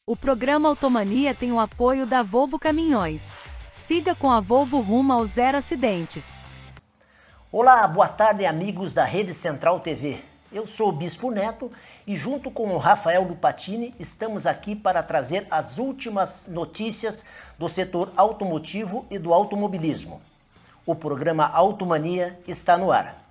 O programa Automania tem o apoio da Volvo Caminhões. Siga com a Volvo rumo ao zero acidentes. Olá, boa tarde, amigos da Rede Central TV. Eu sou o Bispo Neto e junto com o Rafael Lupatini estamos aqui para trazer as últimas notícias do setor automotivo e do automobilismo. O programa Automania está no ar.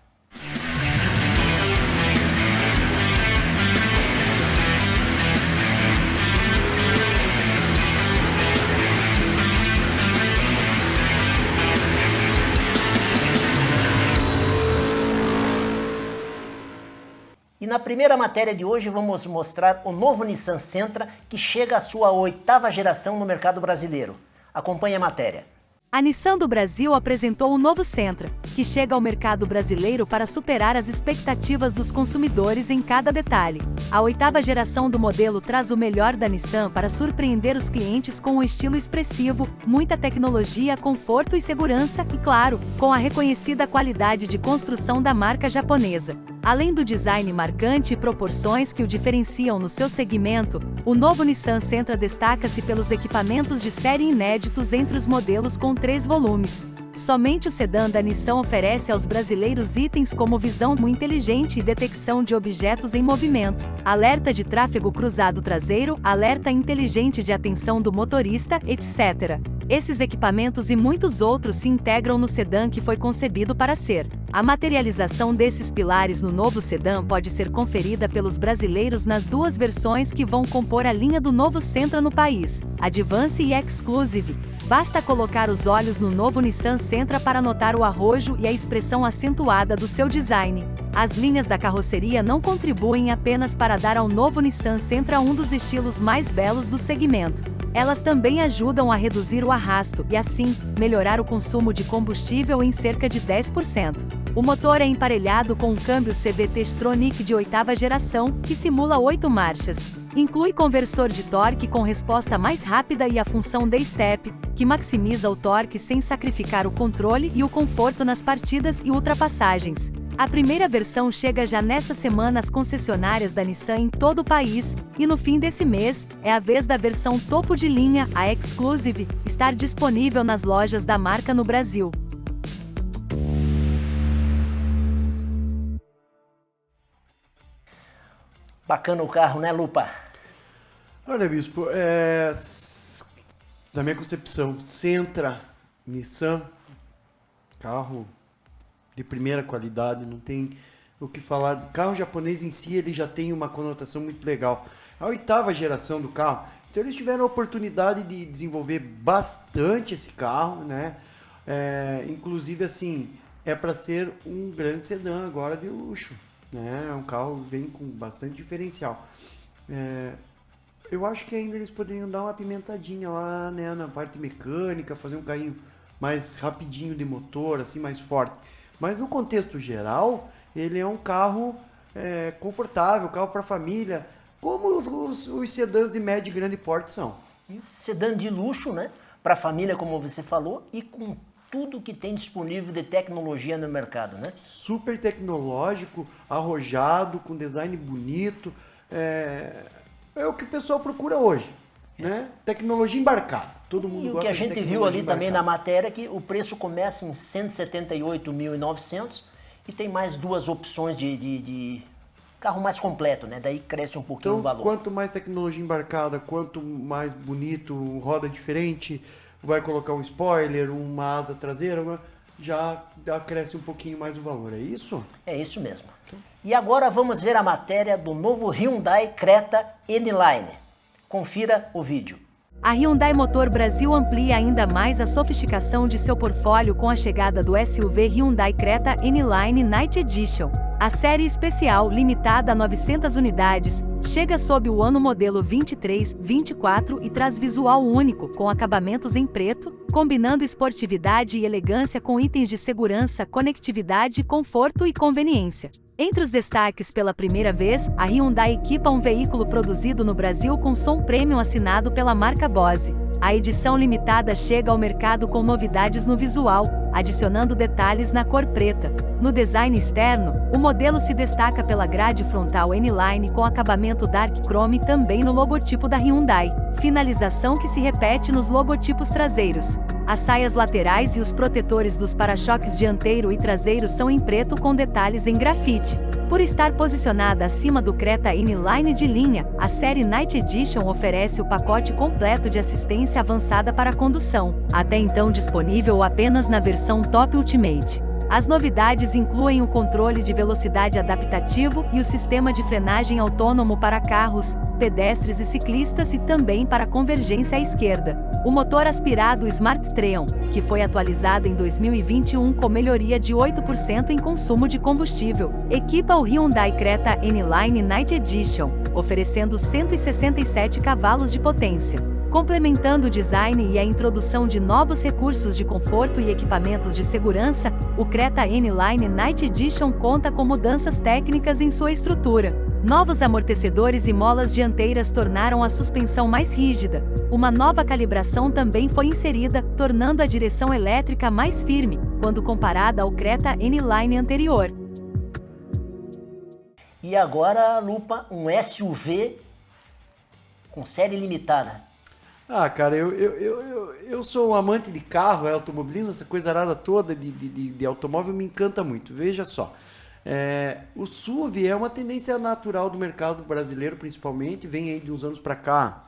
E na primeira matéria de hoje vamos mostrar o novo Nissan Sentra, que chega à sua 8ª geração no mercado brasileiro. Acompanhe a matéria. A Nissan do Brasil apresentou o novo Sentra, que chega ao mercado brasileiro para superar as expectativas dos consumidores em cada detalhe. A 8ª geração do modelo traz o melhor da Nissan para surpreender os clientes com um estilo expressivo, muita tecnologia, conforto e segurança e, claro, com a reconhecida qualidade de construção da marca japonesa. Além do design marcante e proporções que o diferenciam no seu segmento, o novo Nissan Sentra destaca-se pelos equipamentos de série inéditos entre os modelos com 3 volumes. Somente o sedã da Nissan oferece aos brasileiros itens como visão inteligente e detecção de objetos em movimento, alerta de tráfego cruzado traseiro, alerta inteligente de atenção do motorista, etc. Esses equipamentos e muitos outros se integram no sedã que foi concebido para ser. A materialização desses pilares no novo sedã pode ser conferida pelos brasileiros nas 2 versões que vão compor a linha do novo Sentra no país, Advance e Exclusive. Basta colocar os olhos no novo Nissan Sentra para notar o arrojo e a expressão acentuada do seu design. As linhas da carroceria não contribuem apenas para dar ao novo Nissan Sentra um dos estilos mais belos do segmento. Elas também ajudam a reduzir o arrasto e, assim, melhorar o consumo de combustível em cerca de 10%. O motor é emparelhado com um câmbio CVT S-Tronic de 8ª geração, que simula 8 marchas. Inclui conversor de torque com resposta mais rápida e a função D-Step, que maximiza o torque sem sacrificar o controle e o conforto nas partidas e ultrapassagens. A primeira versão chega já nessa semana às concessionárias da Nissan em todo o país, e no fim desse mês, é a vez da versão topo de linha, a Exclusive, estar disponível nas lojas da marca no Brasil. Bacana o carro, né, Lupa? Olha, Bispo, da minha concepção, Sentra, Nissan, carro de primeira qualidade, não tem o que falar. O carro japonês em si, ele já tem uma conotação muito legal. A 8ª geração do carro, então eles tiveram a oportunidade de desenvolver bastante esse carro, né? Inclusive, assim, é para ser um grande sedã agora de luxo, né? Um carro que vem com bastante diferencial. Eu acho que ainda eles poderiam dar uma apimentadinha lá, né, na parte mecânica, fazer um carrinho mais rapidinho de motor, assim, mais forte. Mas no contexto geral, ele é um carro confortável, carro para família, como os sedãs de médio e grande porte são. Sedã de luxo, né? Para família, como você falou, e com tudo que tem disponível de tecnologia no mercado, né? Super tecnológico, arrojado, com design bonito. É o que o pessoal procura hoje, né? Tecnologia embarcada. Todo mundo gosta de tecnologia. E o que a gente viu ali também na matéria, que o preço começa em 178.900 e tem mais 2 opções de carro mais completo, né? Daí cresce um pouquinho o valor. Quanto mais tecnologia embarcada, quanto mais bonito, roda diferente, vai colocar um spoiler, uma asa traseira, já cresce um pouquinho mais o valor, é isso? É isso mesmo. E agora vamos ver a matéria do novo Hyundai Creta N-Line. Confira o vídeo. A Hyundai Motor Brasil amplia ainda mais a sofisticação de seu portfólio com a chegada do SUV Hyundai Creta N-Line Night Edition. A série especial, limitada a 900 unidades, chega sob o ano modelo 23-24 e traz visual único, com acabamentos em preto, combinando esportividade e elegância com itens de segurança, conectividade, conforto e conveniência. Entre os destaques, pela primeira vez, a Hyundai equipa um veículo produzido no Brasil com som premium assinado pela marca Bose. A edição limitada chega ao mercado com novidades no visual, adicionando detalhes na cor preta. No design externo, o modelo se destaca pela grade frontal N-Line com acabamento Dark Chrome também no logotipo da Hyundai, finalização que se repete nos logotipos traseiros. As saias laterais e os protetores dos para-choques dianteiro e traseiro são em preto com detalhes em grafite. Por estar posicionada acima do Creta N-Line de linha, a série Night Edition oferece o pacote completo de assistência avançada para a condução, até então disponível apenas na versão Top Ultimate. As novidades incluem o controle de velocidade adaptativo e o sistema de frenagem autônomo para carros, pedestres e ciclistas e também para convergência à esquerda. O motor aspirado Smart Treon, que foi atualizado em 2021 com melhoria de 8% em consumo de combustível, equipa o Hyundai Creta N-Line Night Edition, oferecendo 167 cavalos de potência. Complementando o design e a introdução de novos recursos de conforto e equipamentos de segurança, o Creta N-Line Night Edition conta com mudanças técnicas em sua estrutura. Novos amortecedores e molas dianteiras tornaram a suspensão mais rígida. Uma nova calibração também foi inserida, tornando a direção elétrica mais firme, quando comparada ao Creta N-Line anterior. E agora, Lupa, um SUV com série limitada. Ah, cara, eu sou um amante de carro, automobilismo, essa coisa arada toda de automóvel me encanta muito. Veja só, o SUV é uma tendência natural do mercado brasileiro, principalmente, vem aí de uns anos para cá,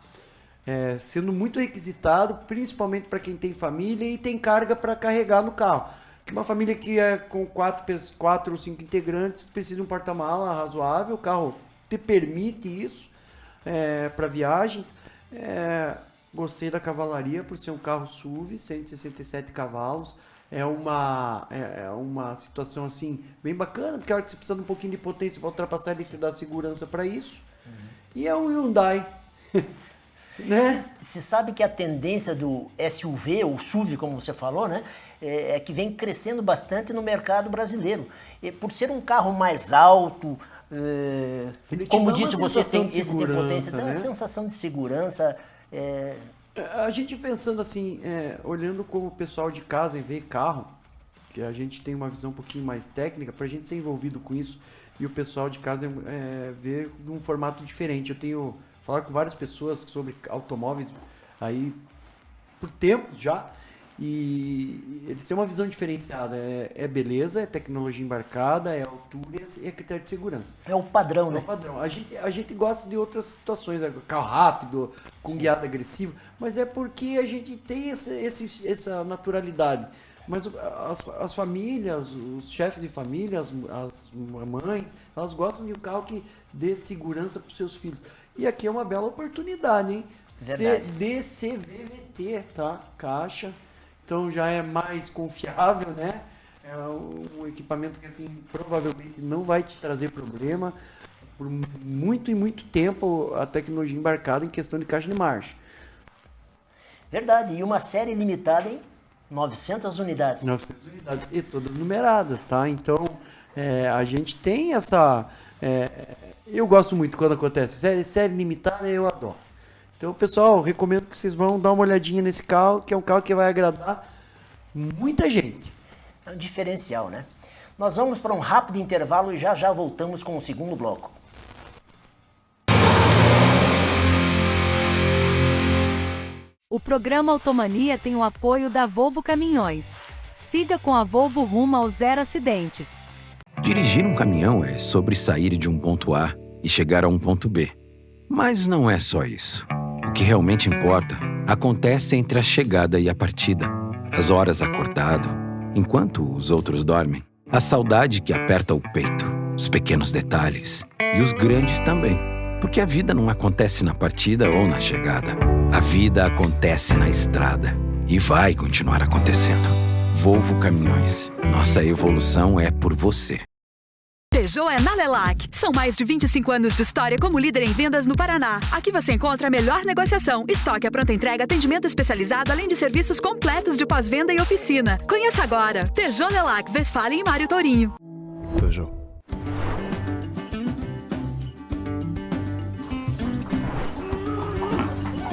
sendo muito requisitado, principalmente para quem tem família e tem carga para carregar no carro. Uma família que é com 4 ou 5 integrantes precisa de um porta-mala razoável, o carro te permite isso para viagens. Gostei da cavalaria por ser um carro SUV, 167 cavalos. É uma situação assim bem bacana, porque a hora que você precisa de um pouquinho de potência para ultrapassar, ele te dá segurança para isso. E é um Hyundai. Né? Você sabe que a tendência do SUV, ou SUV, como você falou, né, é que vem crescendo bastante no mercado brasileiro. E por ser um carro mais alto, como disse você, tem esse de potência, dá uma sensação de segurança. A gente pensando assim, olhando como o pessoal de casa vê carro, que a gente tem uma visão um pouquinho mais técnica, para a gente ser envolvido com isso, e o pessoal de casa vê num formato diferente. Eu tenho falado com várias pessoas sobre automóveis aí por tempos já, e eles têm uma visão diferenciada. É beleza, é tecnologia embarcada, é altura e é critério de segurança. É o padrão, né? É o padrão. A gente gosta de outras situações, carro rápido, com guiada agressiva, mas é porque a gente tem essa naturalidade. Mas as famílias, os chefes de família, as mães, elas gostam de um carro que dê segurança para os seus filhos. E aqui é uma bela oportunidade, hein? DCVVT, tá? Caixa. Então já é mais confiável, né? É um equipamento que assim, provavelmente não vai te trazer problema. Por muito e muito tempo a tecnologia embarcada em questão de caixa de marcha. Verdade, e uma série limitada em 900 unidades. 900 unidades, e todas numeradas, tá? Então a gente tem essa... eu gosto muito quando acontece. Série limitada eu adoro. Então, pessoal, recomendo que vocês vão dar uma olhadinha nesse carro, que é um carro que vai agradar muita gente. É um diferencial, né? Nós vamos para um rápido intervalo e já voltamos com o segundo bloco. O programa Automania tem o apoio da Volvo Caminhões. Siga com a Volvo rumo aos 0 acidentes. Dirigir um caminhão é sobre sair de um ponto A e chegar a um ponto B. Mas não é só isso. O que realmente importa acontece entre a chegada e a partida. As horas acordado, enquanto os outros dormem. A saudade que aperta o peito, os pequenos detalhes e os grandes também. Porque a vida não acontece na partida ou na chegada. A vida acontece na estrada e vai continuar acontecendo. Volvo Caminhões. Nossa evolução é por você. Peugeot é na Lelac. São mais de 25 anos de história como líder em vendas no Paraná. Aqui você encontra a melhor negociação, estoque à pronta entrega, atendimento especializado, além de serviços completos de pós-venda e oficina. Conheça agora. Peugeot Lelac, Westfalen e Mário Tourinho. Peugeot.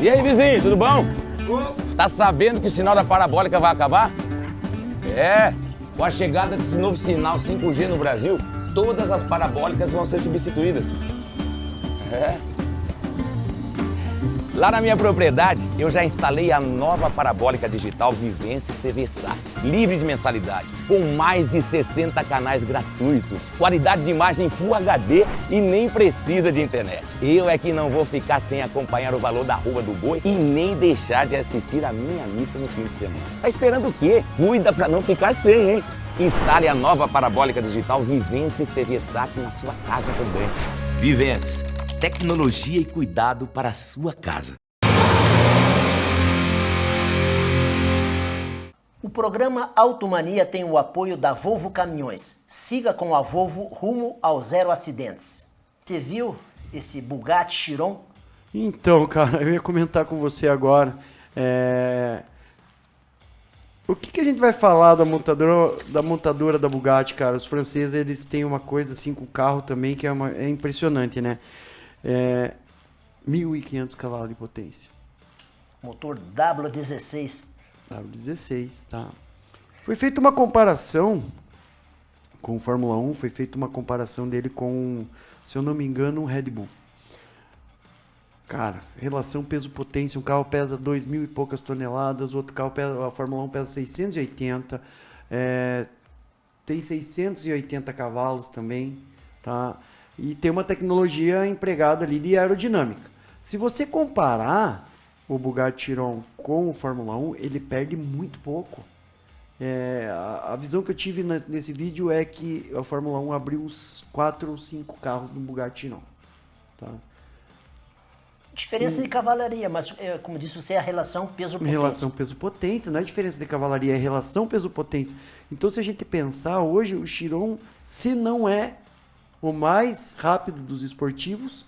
E aí, vizinho, tudo bom? Tá sabendo que o sinal da parabólica vai acabar? Com a chegada desse novo sinal 5G no Brasil, todas as parabólicas vão ser substituídas. Lá na minha propriedade, eu já instalei a nova parabólica digital Vivências TV Sat, livre de mensalidades, com mais de 60 canais gratuitos, qualidade de imagem Full HD e nem precisa de internet. Eu é que não vou ficar sem acompanhar o valor da arroba do boi e nem deixar de assistir a minha missa no fim de semana. Tá esperando o quê? Cuida pra não ficar sem, hein? Instale a nova parabólica digital Vivências TV Sat na sua casa também. Vivências. Tecnologia e cuidado para a sua casa. O programa Automania tem o apoio da Volvo Caminhões. Siga com a Volvo rumo ao zero acidentes. Você viu esse Bugatti Chiron? Então, cara, eu ia comentar com você agora. O que a gente vai falar da montadora da Bugatti, cara? Os franceses, eles têm uma coisa assim com o carro também que é impressionante, né? 1.500 cavalos de potência. Motor W16. W16, tá. Foi feita uma comparação com o Fórmula 1, foi feita uma comparação dele com, se eu não me engano, um Red Bull. Cara, relação peso-potência, um carro pesa 2.000 e poucas toneladas, o outro carro, a Fórmula 1 pesa 680, tem 680 cavalos também, tá? E tem uma tecnologia empregada ali de aerodinâmica. Se você comparar o Bugatti Chiron com o Fórmula 1, ele perde muito pouco. A visão que eu tive nesse vídeo é que a Fórmula 1 abriu uns 4 ou 5 carros do Bugatti Chiron. Tá? Diferença de cavalaria, mas como disse você, é a relação peso-potência. Relação peso-potência, não é diferença de cavalaria, é relação peso-potência. Então, se a gente pensar hoje, o Chiron, se não é o mais rápido dos esportivos,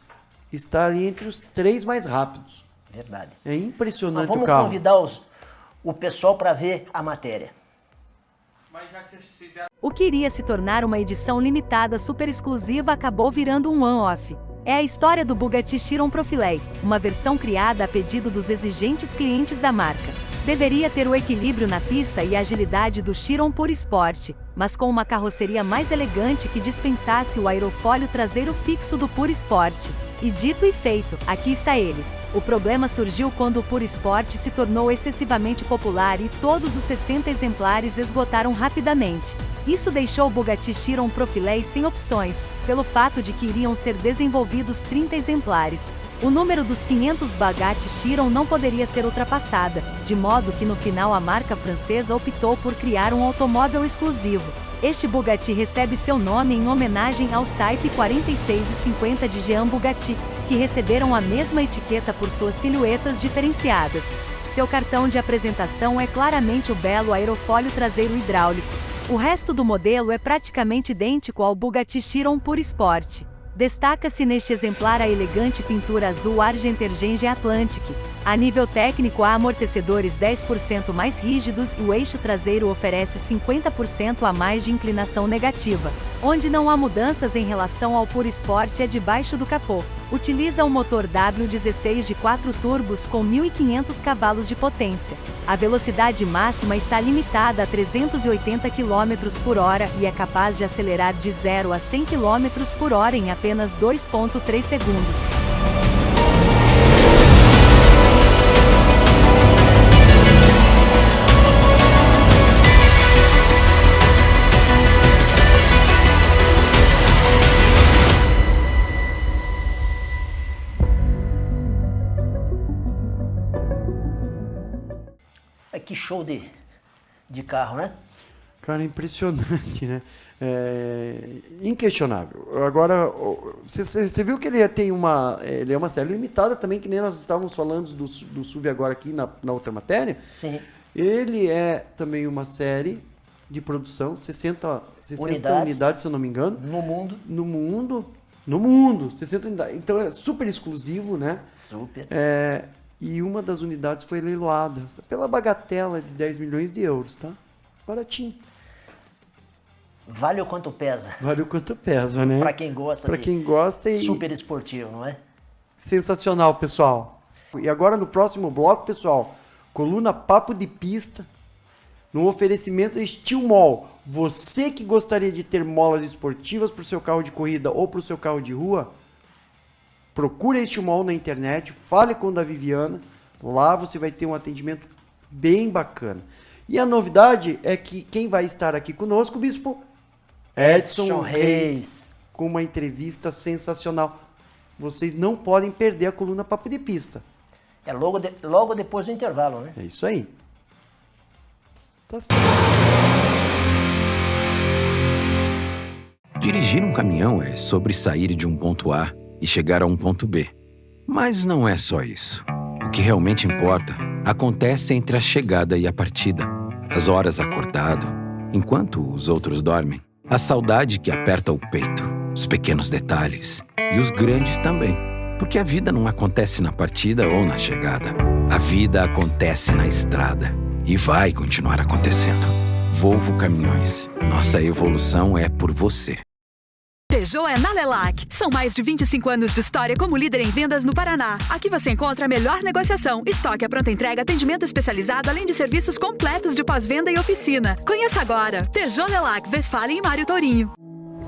está ali entre os 3 mais rápidos. Verdade. É impressionante o carro. Vamos convidar o pessoal para ver a matéria. O que iria se tornar uma edição limitada super exclusiva acabou virando um one-off. É a história do Bugatti Chiron Profilé, uma versão criada a pedido dos exigentes clientes da marca. Deveria ter o equilíbrio na pista e a agilidade do Chiron Pure Sport, mas com uma carroceria mais elegante que dispensasse o aerofólio traseiro fixo do Pure Sport. E dito e feito, aqui está ele. O problema surgiu quando o Pure Sport se tornou excessivamente popular e todos os 60 exemplares esgotaram rapidamente. Isso deixou o Bugatti Chiron Profilé sem opções, pelo fato de que iriam ser desenvolvidos 30 exemplares. O número dos 500 Bugatti Chiron não poderia ser ultrapassada, de modo que no final a marca francesa optou por criar um automóvel exclusivo. Este Bugatti recebe seu nome em homenagem aos Type 46 e 50 de Jean Bugatti, que receberam a mesma etiqueta por suas silhuetas diferenciadas. Seu cartão de apresentação é claramente o belo aerofólio traseiro hidráulico. O resto do modelo é praticamente idêntico ao Bugatti Chiron Pure Sport. Destaca-se neste exemplar a elegante pintura azul Argentergenge Atlantic. A nível técnico, há amortecedores 10% mais rígidos e o eixo traseiro oferece 50% a mais de inclinação negativa. Onde não há mudanças em relação ao Pure Sport é debaixo do capô. Utiliza um motor W16 de 4 turbos com 1.500 cavalos de potência. A velocidade máxima está limitada a 380 km por hora e é capaz de acelerar de 0 a 100 km por hora em apenas 2,3 segundos. Que show de carro, né? Cara, é impressionante, né? Inquestionável. Agora, você viu que ele tem ele é uma série limitada também, que nem nós estávamos falando do SUV agora aqui na outra matéria. Sim. Ele é também uma série de produção, 60 unidades, se eu não me engano. No mundo, 60 unidades. Então é super exclusivo, né? Super. E uma das unidades foi leiloada pela bagatela de 10 milhões de euros, tá? Baratinho. Vale o quanto pesa. Vale o quanto pesa, né? Para quem gosta. Para quem gosta e super esportivo, não é? Sensacional, pessoal. E agora no próximo bloco, pessoal, coluna Papo de Pista, no oferecimento Steel Mall. Você que gostaria de ter molas esportivas para o seu carro de corrida ou para o seu carro de rua, procure a Steel Mall na internet, fale com a da Viviana, lá você vai ter um atendimento bem bacana. E a novidade é que quem vai estar aqui conosco, Bispo, Edson Reis, com uma entrevista sensacional. Vocês não podem perder a coluna Papo de Pista. É logo depois do intervalo, né? É isso aí. Tá certo. Dirigir um caminhão é sobre sair de um ponto A e chegar a um ponto B. Mas não é só isso. O que realmente importa acontece entre a chegada e a partida. As horas acordado, enquanto os outros dormem. A saudade que aperta o peito, os pequenos detalhes e os grandes também. Porque a vida não acontece na partida ou na chegada. A vida acontece na estrada e vai continuar acontecendo. Volvo Caminhões. Nossa evolução é por você. Peugeot é na Lelac. São mais de 25 anos de história como líder em vendas no Paraná. Aqui você encontra a melhor negociação, estoque à pronta entrega, atendimento especializado, além de serviços completos de pós-venda e oficina. Conheça agora. Peugeot Lelac, Westfalen e Mário Tourinho.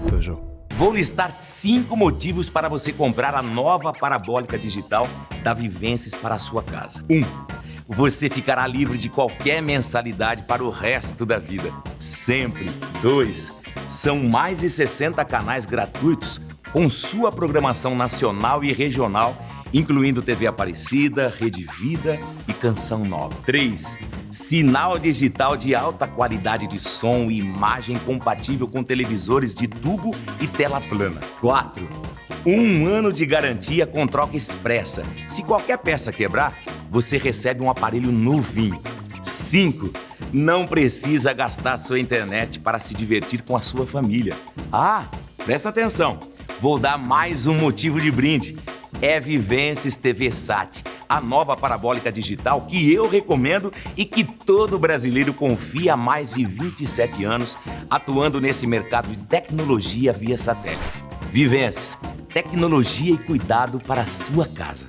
Peugeot. Vou listar 5 motivos para você comprar a nova parabólica digital da Vivências para a sua casa. 1. Você ficará livre de qualquer mensalidade para o resto da vida. Sempre. 2. São mais de 60 canais gratuitos com sua programação nacional e regional, incluindo TV Aparecida, Rede Vida e Canção Nova. 3. Sinal digital de alta qualidade de som e imagem compatível com televisores de tubo e tela plana. 4. 1 ano de garantia com troca expressa. Se qualquer peça quebrar, você recebe um aparelho novinho. 5. Não precisa gastar sua internet para se divertir com a sua família. Ah, presta atenção. Vou dar mais um motivo de brinde. É Vivências TV Sat, a nova parabólica digital que eu recomendo e que todo brasileiro confia há mais de 27 anos, atuando nesse mercado de tecnologia via satélite. Vivências, tecnologia e cuidado para a sua casa.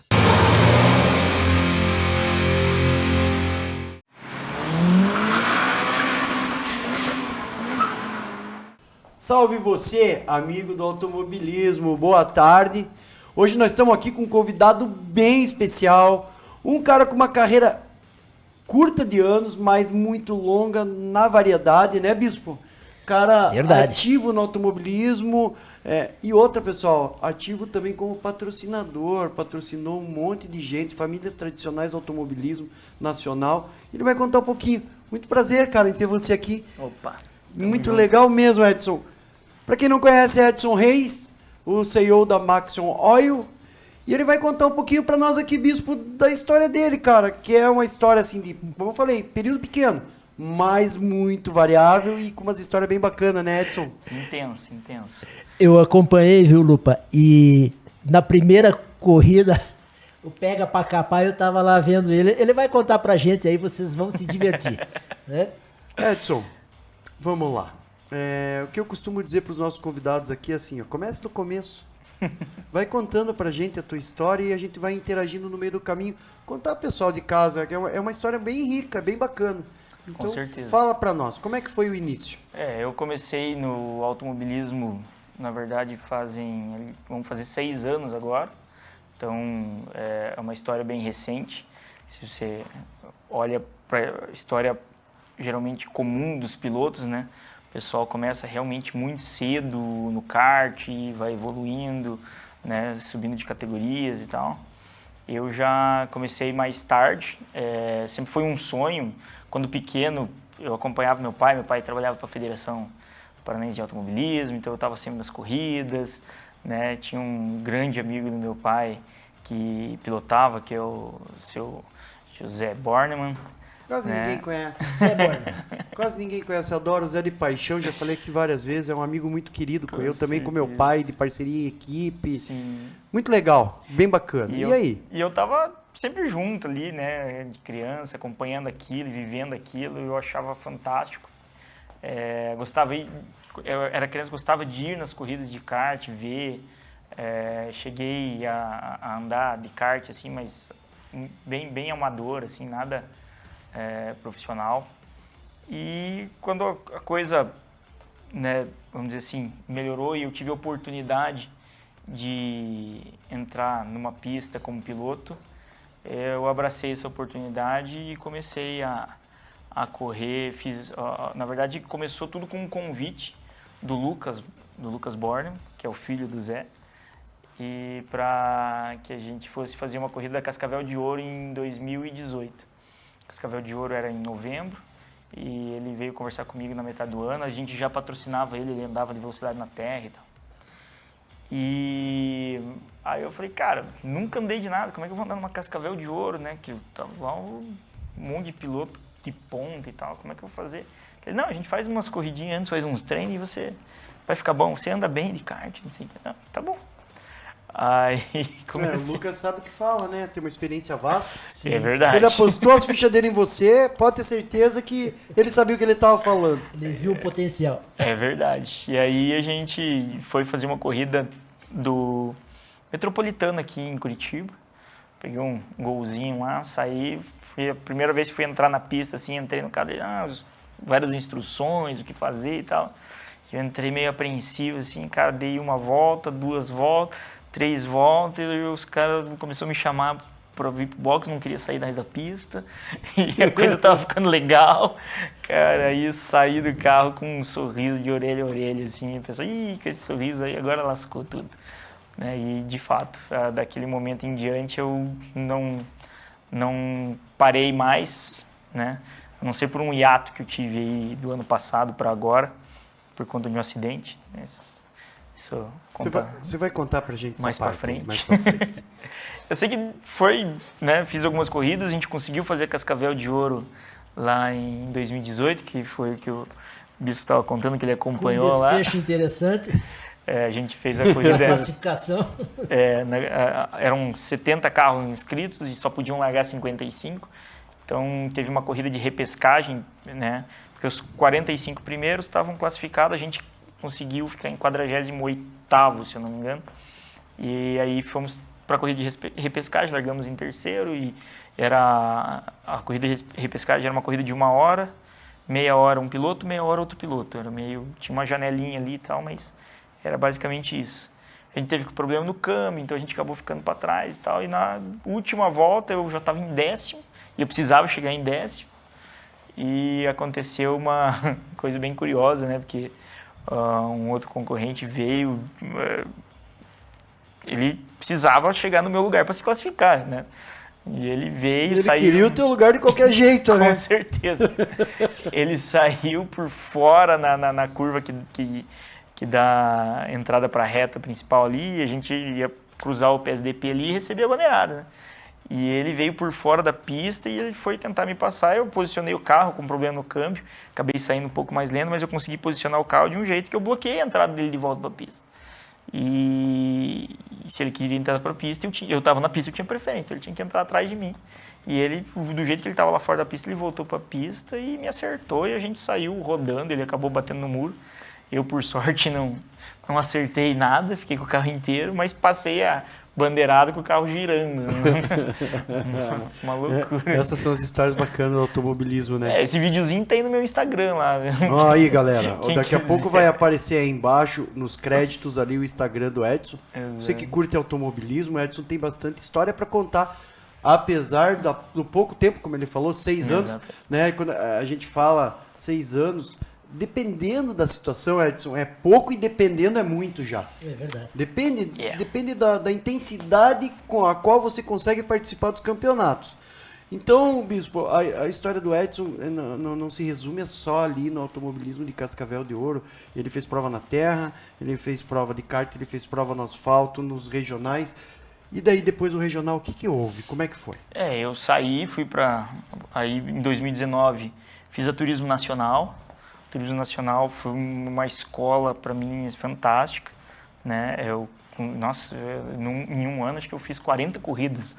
Salve você, amigo do automobilismo, boa tarde. Hoje nós estamos aqui com um convidado bem especial, um cara com uma carreira curta de anos, mas muito longa na variedade, né, Bispo? Cara Verdade. Ativo no automobilismo e outra, pessoal, ativo também como patrocinador, patrocinou um monte de gente, famílias tradicionais do automobilismo nacional. Ele vai contar um pouquinho. Muito prazer, cara, em ter você aqui. Opa. Muito legal mesmo, Edson. Para quem não conhece, Edson Reis, o CEO da Maxion Oil, e ele vai contar um pouquinho para nós aqui, Bispo, da história dele, cara, que é uma história assim de, como eu falei, período pequeno, mas muito variável e com umas histórias bem bacanas, né, Edson? Intenso, intenso. Eu acompanhei, viu, Lupa, e na primeira corrida, o Pega pra Capar, eu tava lá vendo ele, ele vai contar pra gente aí, vocês vão se divertir, né? Edson, vamos lá. O que eu costumo dizer para os nossos convidados aqui é assim, ó, comece do começo, vai contando pra gente a tua história e a gente vai interagindo no meio do caminho, contar pro pessoal de casa, que é uma história bem rica, bem bacana. Então, Com certeza. fala pra nós, como é que foi o início? Eu comecei no automobilismo, na verdade, vamos fazer 6 anos agora. Então, é uma história bem recente. Se você olha para a história geralmente comum dos pilotos, né? O pessoal começa realmente muito cedo no kart, vai evoluindo, né? Subindo de categorias e tal. Eu já comecei mais tarde, sempre foi um sonho. Quando pequeno, eu acompanhava meu pai trabalhava para a Federação Paranaense de Automobilismo, então eu estava sempre nas corridas, né? Tinha um grande amigo do meu pai que pilotava, que é o seu José Bornemann. Quase né? ninguém conhece. Zé Bornemann. Quase ninguém conhece. Eu adoro o Zé de paixão, já falei aqui várias vezes. É um amigo muito querido com eu, também com meu certeza. pai, de parceria em equipe. Sim. Muito legal, bem bacana. E aí? E eu tava sempre junto ali, né, de criança, acompanhando aquilo, vivendo aquilo, eu achava fantástico. Eu era criança, gostava de ir nas corridas de kart, ver. Cheguei a andar de kart, assim, mas bem amador, assim, nada profissional. E quando a coisa, né, vamos dizer assim, melhorou e eu tive a oportunidade de entrar numa pista como piloto, eu abracei essa oportunidade e comecei a correr. Na verdade, começou tudo com um convite do Lucas Bornemann, que é o filho do Zé, e para que a gente fosse fazer uma corrida da Cascavel de Ouro em 2018. Cascavel de Ouro era em novembro e ele veio conversar comigo na metade do ano. A gente já patrocinava ele andava de velocidade na terra e tal. E aí eu falei, cara, nunca andei de nada, como é que eu vou andar numa Cascavel de Ouro, né? Que tava lá um monte de piloto de ponta e tal, como é que eu vou fazer? Ele, não, a gente faz umas corridinhas antes, faz uns treinos e você vai ficar bom, você anda bem de kart, não sei o que. Não, tá bom. Aí comecei. O Lucas sabe o que fala, né? Tem uma experiência vasta. Sim, é verdade. Se ele apostou as fichas dele em você, pode ter certeza que ele sabia o que ele estava falando. Ele viu o potencial. É verdade. E aí a gente foi fazer uma corrida do Metropolitano aqui em Curitiba. Peguei um golzinho lá, saí. Foi a primeira vez que fui entrar na pista, assim, entrei no carro, várias instruções, o que fazer e tal. Eu entrei meio apreensivo, assim, cara, dei uma volta, 2 voltas, 3 voltas, e os caras começaram a me chamar para vir pro box, não queria sair mais da pista, e a coisa tava ficando legal. Cara, aí eu saí do carro com um sorriso de orelha a orelha, assim, a pessoa, ih, com esse sorriso aí, agora lascou tudo. Né? E, de fato, daquele momento em diante, eu não parei mais, né? A não ser por um hiato que eu tive aí do ano passado para agora, por conta de um acidente. Isso Você vai contar pra gente mais para frente. frente. Eu sei que foi, né? Fiz algumas corridas, a gente conseguiu fazer a Cascavel de Ouro lá em 2018, que foi o que o Bispo estava contando, que ele acompanhou lá. Um desfecho interessante. A gente fez a corrida. Classificação. Eram 70 carros inscritos e só podiam largar 55. Então teve uma corrida de repescagem, né? Porque os 45 primeiros estavam classificados, a gente conseguiu ficar em 48º, se eu não me engano. E aí fomos para a corrida de repescagem, largamos em terceiro e a corrida de repescagem era uma corrida de 1 hora, meia hora um piloto, meia hora outro piloto. Tinha uma janelinha ali e tal, mas era basicamente isso. A gente teve problema no câmbio, então a gente acabou ficando para trás e tal. E na última volta eu já estava em 10º e eu precisava chegar em 10º. E aconteceu uma coisa bem curiosa, né? Porque um outro concorrente veio, ele precisava chegar no meu lugar para se classificar, né? E ele veio, saiu... Ele queria o teu lugar de qualquer jeito, né? Com certeza. Ele saiu por fora na curva que dá entrada para a reta principal ali, e a gente ia cruzar o PSDP ali e receber a bandeirada, né? E ele veio por fora da pista e ele foi tentar me passar. Eu posicionei o carro com problema no câmbio, acabei saindo um pouco mais lento, mas eu consegui posicionar o carro de um jeito que eu bloqueei a entrada dele de volta para a pista. E se ele queria entrar para a pista, eu estava na pista, eu tinha preferência, ele tinha que entrar atrás de mim. E ele, do jeito que ele estava lá fora da pista, ele voltou para a pista e me acertou e a gente saiu rodando, ele acabou batendo no muro. Eu, por sorte, não acertei nada, fiquei com o carro inteiro, mas passei a bandeirada com o carro girando. Uma loucura. Essas são as histórias bacanas do automobilismo, né? Esse videozinho tem no meu Instagram lá. Aí, galera. Quem Daqui a quiser. pouco vai aparecer aí embaixo, nos créditos ali, o Instagram do Edson. Exato. Você que curte automobilismo, o Edson tem bastante história para contar. Apesar do pouco tempo, como ele falou, 6 anos, Exato. né? Quando a gente fala 6 anos, dependendo da situação, Edson, é pouco e dependendo é muito já. É verdade. Depende da intensidade com a qual você consegue participar dos campeonatos. Então, Bispo, a história do Edson não se resume só ali no automobilismo de Cascavel de Ouro. Ele fez prova na terra, ele fez prova de kart, ele fez prova no asfalto, nos regionais. E daí, depois do regional, o que houve? Como é que foi? Eu saí, fui para... Aí, em 2019, fiz a Turismo Nacional. O Turismo Nacional foi uma escola, para mim, fantástica, né? Em um ano, acho que eu fiz 40 corridas.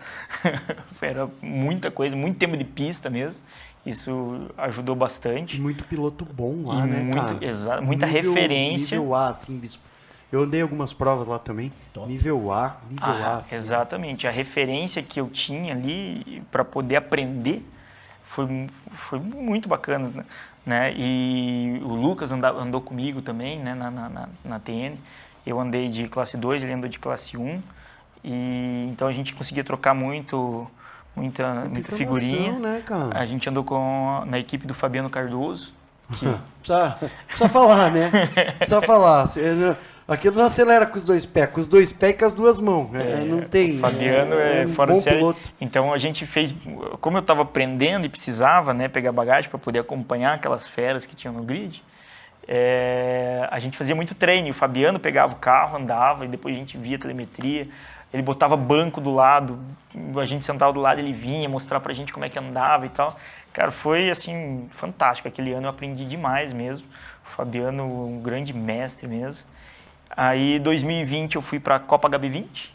Era muita coisa, muito tempo de pista mesmo. Isso ajudou bastante. E muito piloto bom lá, né, cara? Muita referência. Nível A, assim, Bispo. Eu andei algumas provas lá também. Top. Nível A. Assim. Exatamente. A referência que eu tinha ali para poder aprender foi muito bacana, né? E o Lucas andou comigo também, né, na TN. Eu andei de classe 2, ele andou de classe 1. E então a gente conseguia trocar muita figurinha. Né, cara? A gente andou na equipe do Fabiano Cardoso. Que... precisa falar, né? Precisa falar. Aquilo não acelera com os 2 pés, com os 2 pés e com as 2 mãos. Não tem. O Fabiano é fora de série. Piloto. Então a gente fez, como eu estava aprendendo e precisava, né, pegar bagagem para poder acompanhar aquelas feras que tinham no grid, a gente fazia muito treino. O Fabiano pegava o carro, andava e depois a gente via a telemetria. Ele botava banco do lado, a gente sentava do lado, ele vinha mostrar pra gente como é que andava e tal. Cara, foi assim, fantástico. Aquele ano eu aprendi demais mesmo. O Fabiano, um grande mestre mesmo. Aí, 2020, eu fui pra Copa HB20.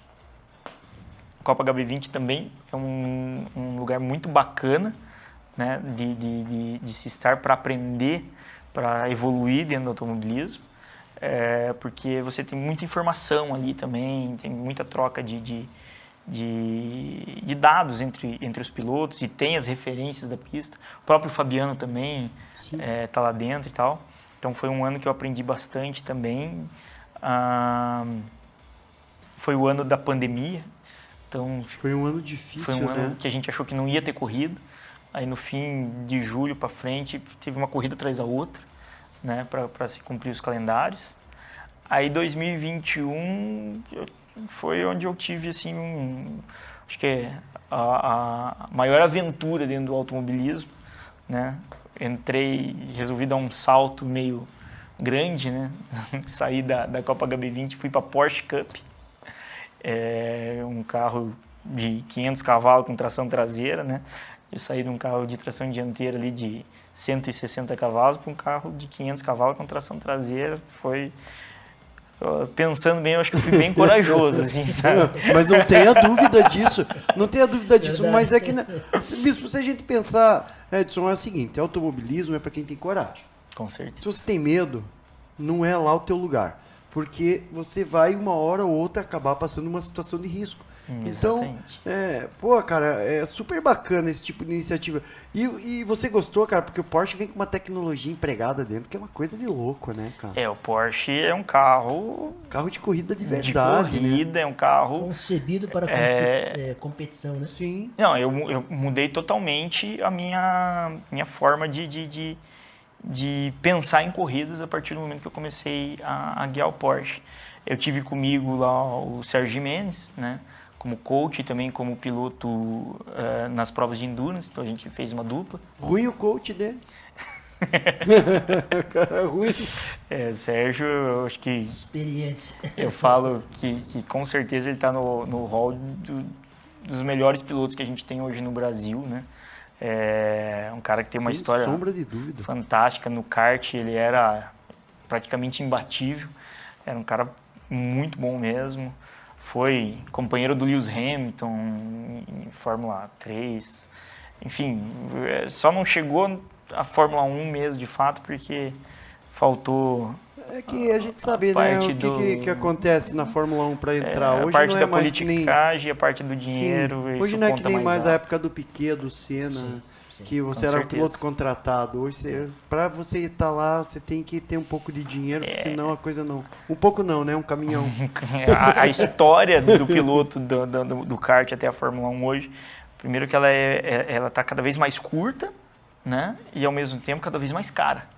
Copa HB20 também é um lugar muito bacana, né, de se estar para aprender, para evoluir dentro do automobilismo. Porque você tem muita informação ali também, tem muita troca de dados entre os pilotos e tem as referências da pista. O próprio Fabiano também tá lá dentro e tal. Então foi um ano que eu aprendi bastante também. Foi o ano da pandemia. Então, foi um ano difícil, foi um ano né? que a gente achou que não ia ter corrida. Aí no fim de julho para frente teve uma corrida atrás da outra, né, para se cumprir os calendários. Aí 2021 foi onde eu tive assim acho que a maior aventura dentro do automobilismo, né? Resolvi dar um salto meio grande, né? Saí da Copa HB20 e fui para Porsche Cup. Um carro de 500 cavalos com tração traseira, né? Eu saí de um carro de tração dianteira ali de 160 cavalos para um carro de 500 cavalos com tração traseira. Foi, pensando bem, eu acho que eu fui bem corajoso, assim, sabe? Mas não tenha dúvida disso. Não tenha dúvida disso, mas é que, Bispo, se a gente pensar, Edson, é o seguinte, automobilismo é para quem tem coragem. Com certeza. Se você tem medo, não é lá o teu lugar. Porque você vai uma hora ou outra acabar passando uma situação de risco. Exatamente. Então, cara, é super bacana esse tipo de iniciativa. E você gostou, cara, porque o Porsche vem com uma tecnologia empregada dentro, que é uma coisa de louco, né, cara? O Porsche é um carro... Carro de corrida de verdade, de corrida, né? É um carro... concebido para competição, né? Sim. Não, eu mudei totalmente a minha forma de pensar em corridas a partir do momento que eu comecei a guiar o Porsche. Eu tive comigo lá o Sérgio Jimenez, né, como coach e também como piloto nas provas de endurance, então a gente fez uma dupla. Ruim o coach dele. Ruim. Sérgio, eu acho que... experiente. Eu falo que com certeza ele está no hall dos melhores pilotos que a gente tem hoje no Brasil, né? Um cara que tem uma história sombra de dúvida. Fantástica. No kart ele era praticamente imbatível. Era um cara muito bom mesmo. Foi companheiro do Lewis Hamilton em Fórmula 3. Enfim, só não chegou à Fórmula 1 mesmo, de fato, porque faltou... É que a gente sabe, né, o que acontece na Fórmula 1 para entrar hoje. A parte não é da mais politicagem, a parte do dinheiro. Sim. Hoje não é que nem mais a época do Piquet, do Senna, sim, que você era um piloto contratado. Hoje, para você estar lá, você tem que ter um pouco de dinheiro, senão a coisa não... Um pouco não, né? Um caminhão. A história do piloto do kart até a Fórmula 1 hoje, primeiro que ela está cada vez mais curta, né? E ao mesmo tempo cada vez mais cara.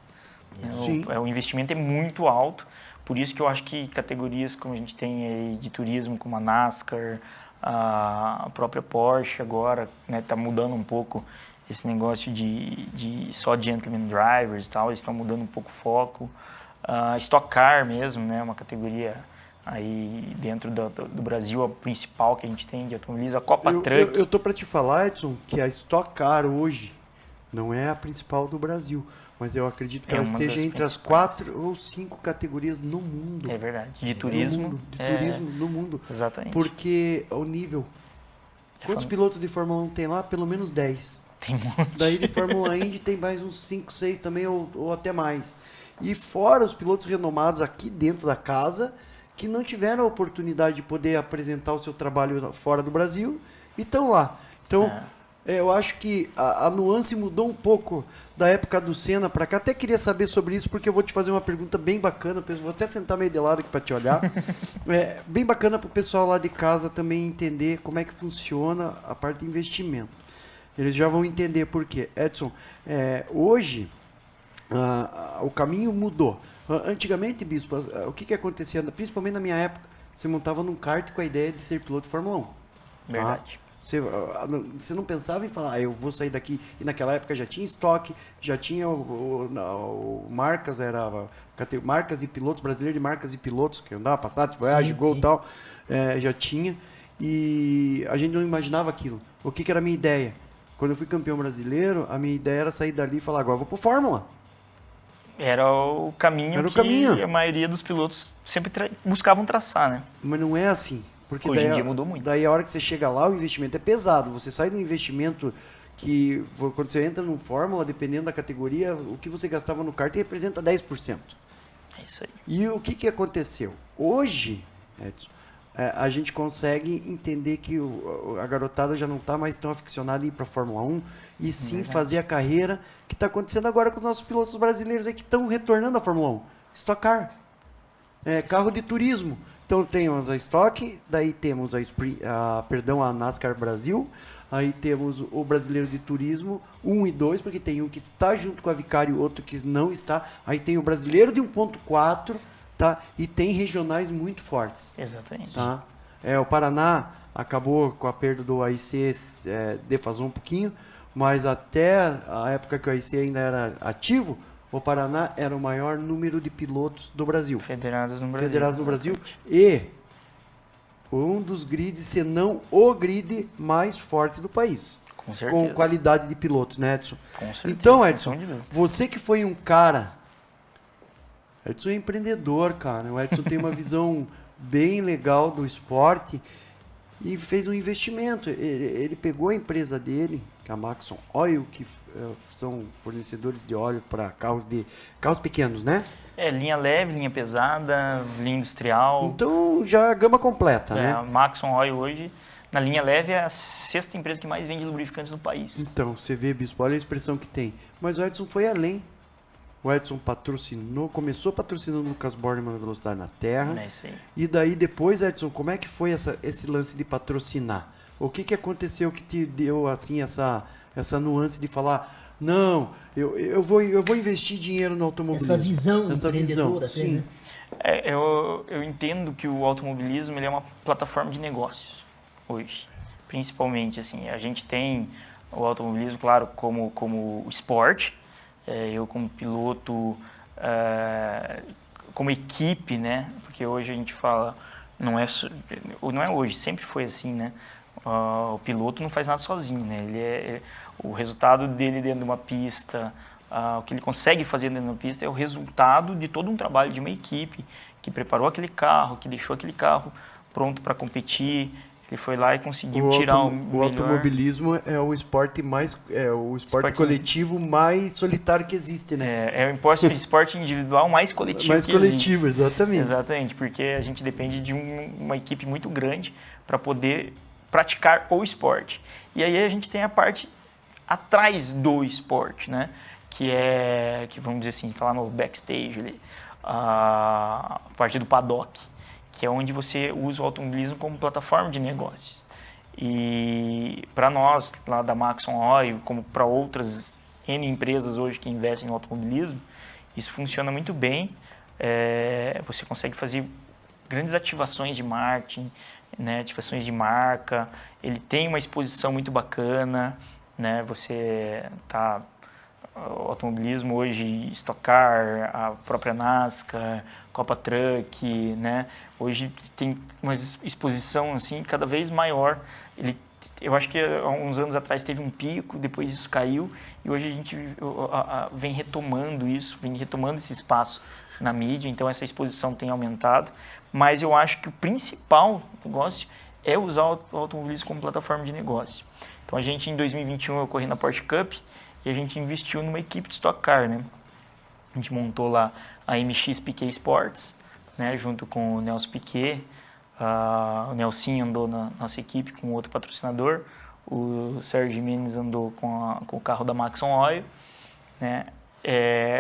O investimento é muito alto, por isso que eu acho que categorias como a gente tem aí de turismo, como a NASCAR, a própria Porsche agora, né, tá mudando um pouco esse negócio de só gentleman drivers e tal, eles estão mudando um pouco o foco. Stock Car mesmo, né, uma categoria aí dentro do Brasil, a principal que a gente tem de automobilismo, a Copa Truck. Eu tô para te falar, Edson, que a Stock Car hoje não é a principal do Brasil. Mas eu acredito que ela esteja entre as 4 ou 5 categorias no mundo. É verdade. De turismo. Turismo no mundo. Exatamente. Porque o nível... Quantos pilotos de Fórmula 1 tem lá? Pelo menos 10. Tem um monte. Daí de Fórmula Indy tem mais uns 5, 6 também, ou até mais. E fora os pilotos renomados aqui dentro da casa, que não tiveram a oportunidade de poder apresentar o seu trabalho fora do Brasil, e estão lá. Então... Eu acho que a nuance mudou um pouco da época do Senna para cá. Até queria saber sobre isso, porque eu vou te fazer uma pergunta bem bacana. Vou até sentar meio de lado aqui para te olhar. Bem bacana para o pessoal lá de casa também entender como é que funciona a parte de investimento. Eles já vão entender por quê. Edson, hoje o caminho mudou. Antigamente, Bispo, o que acontecia? Principalmente na minha época, você montava num kart com a ideia de ser piloto de Fórmula 1. Verdade. Você não pensava em falar, eu vou sair daqui. E naquela época já tinha estoque, já tinha marcas, marcas e pilotos, brasileiro de marcas e pilotos, que andava Passat, Voyage, Gol e tal, já tinha. E a gente não imaginava aquilo. O que era a minha ideia? Quando eu fui campeão brasileiro, a minha ideia era sair dali e falar, agora eu vou pro Fórmula. Era o caminho a maioria dos pilotos sempre buscavam traçar, né? Mas não é assim. Porque hoje em dia mudou muito. Daí a hora que você chega lá, o investimento é pesado. Você sai de um investimento que, quando você entra no Fórmula, dependendo da categoria, o que você gastava no kart representa 10%. É isso aí. E o que aconteceu? Hoje, Edson, a gente consegue entender que a garotada já não está mais tão aficionada em ir para a Fórmula 1 e sim fazer a carreira que está acontecendo agora com os nossos pilotos brasileiros aí que estão retornando à Fórmula 1. Stock Car. Carro de turismo. Então temos a Stock, daí temos a NASCAR Brasil, aí temos o Brasileiro de Turismo 1 e 2, porque tem um que está junto com a Vicari e outro que não está. Aí tem o Brasileiro de 1.4, tá? E tem regionais muito fortes. Exatamente. Tá? O Paraná acabou com a perda do AIC, defasou um pouquinho, mas até a época que o AIC ainda era ativo, o Paraná era o maior número de pilotos do Brasil. Federados no Brasil. E um dos grids, se não o grid mais forte do país. Com certeza. Com qualidade de pilotos, né, Edson? Com certeza. Então, Edson, você que foi um cara... Edson é empreendedor, cara. O Edson tem uma visão bem legal do esporte e fez um investimento. Ele pegou a empresa dele, que é a Maxon Oil, que são fornecedores de óleo para carros pequenos, né? Linha leve, linha pesada, linha industrial. Então, já a gama completa, né? A Maxon Oil hoje, na linha leve, é a 6ª empresa que mais vende lubrificantes no país. Então, você vê, Bispo, olha a expressão que tem. Mas o Edson foi além. O Edson começou patrocinando o Lucas Bornemann na Velocidade na Terra. É isso aí. E daí depois, Edson, como é que foi esse lance de patrocinar? O que aconteceu que te deu assim essa nuance de falar, não, eu vou investir dinheiro no automobilismo? Essa visão empreendedora. Sim. Né? Eu entendo que o automobilismo ele é uma plataforma de negócios hoje. Principalmente, assim, a gente tem o automobilismo, claro, como esporte. Eu como piloto, como equipe, né? Porque hoje a gente fala, não é hoje, sempre foi assim, né? O piloto não faz nada sozinho, né? O resultado dele dentro de uma pista, o que ele consegue fazer dentro de uma pista é o resultado de todo um trabalho de uma equipe que preparou aquele carro, que deixou aquele carro pronto para competir. Ele foi lá e conseguiu tirar o melhor. O automobilismo é o esporte coletivo mais solitário que existe, né? É o esporte individual mais coletivo mais que coletivo, existe. Exatamente. Exatamente, porque a gente depende de uma equipe muito grande para poder praticar o esporte. E aí a gente tem a parte atrás do esporte, né? Que vamos dizer assim, está lá no backstage ali, a parte do paddock, que é onde você usa o automobilismo como plataforma de negócios. E para nós, lá da Maxon Oil, como para outras N empresas hoje que investem no automobilismo, isso funciona muito bem. Você consegue fazer grandes ativações de marketing, né, ativações de marca. Ele tem uma exposição muito bacana, né? O automobilismo hoje, Stock Car, a própria NASCAR, Copa Truck, né? Hoje tem uma exposição assim cada vez maior. Eu acho que há uns anos atrás teve um pico, depois isso caiu e hoje a gente vem retomando esse espaço na mídia, então essa exposição tem aumentado. Mas eu acho que o principal negócio é usar o automobilismo como plataforma de negócio. Então a gente em 2021 eu corri na Porsche Cup e a gente investiu numa equipe de Stock Car, né? A gente montou lá a MX Piquet Sports, né? Junto com o Nelson Piquet. O Nelsinho andou na nossa equipe com outro patrocinador, o Sérgio Jimenez andou com o carro da Maxon Oil, né?